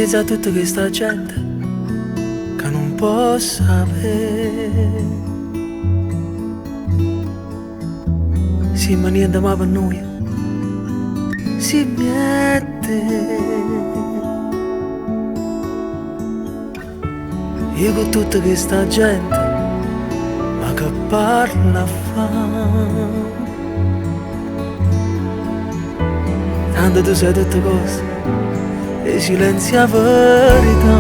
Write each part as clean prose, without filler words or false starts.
mezzo a tutta questa gente che non può sapere. Sì, ma niente ma per noi si mette. Io con tutta questa gente ma che parla fa, tanto tu sai tutte cose e silenzia verità,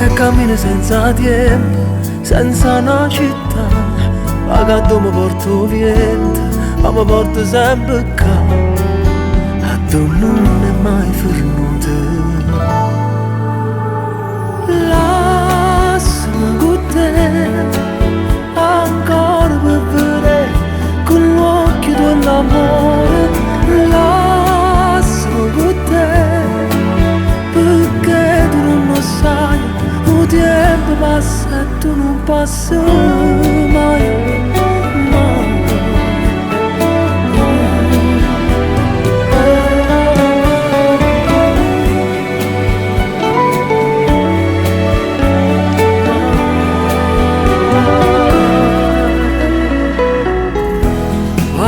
e cammino senza tempo, senza una città, ma che tu mi porto niente, ma mi porto sempre qua, a tu non è mai fermato. Lasciami con te, ancora per vedere con l'occhio dell'amore. Lasciami con te, perché tu non lo sai, il tempo passa e tu non passi mai.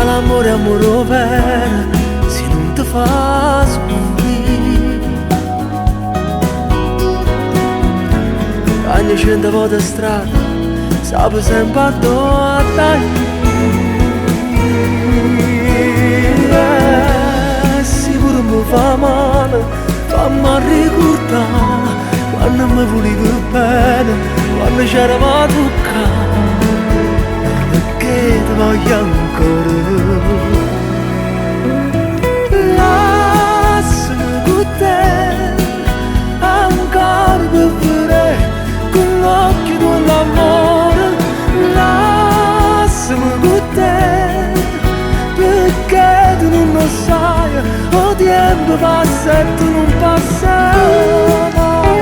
L'amore è amore vero, se non ti fa soffrire. Ogni 100 volte strada, sape sempre a dove sicuro mi fa male, fammi ricordare quando mi volevi bene, quando c'eravamo a toccare, perché ti voglio ancora. Lasciami con te, ancora per vedere con l'occhio dell'amore. Lasciami con te, perché tu non lo sai, il tempo passa e tu non passi mai.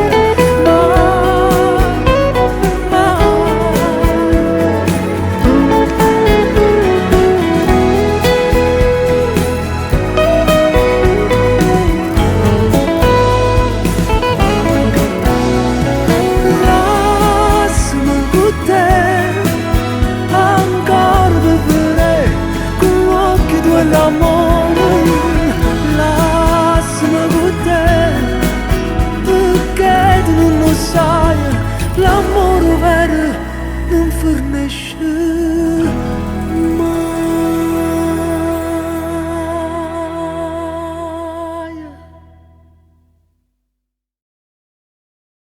L'amore, lasciami con te, perché tu non lo sai, l'amore vero non fornisce.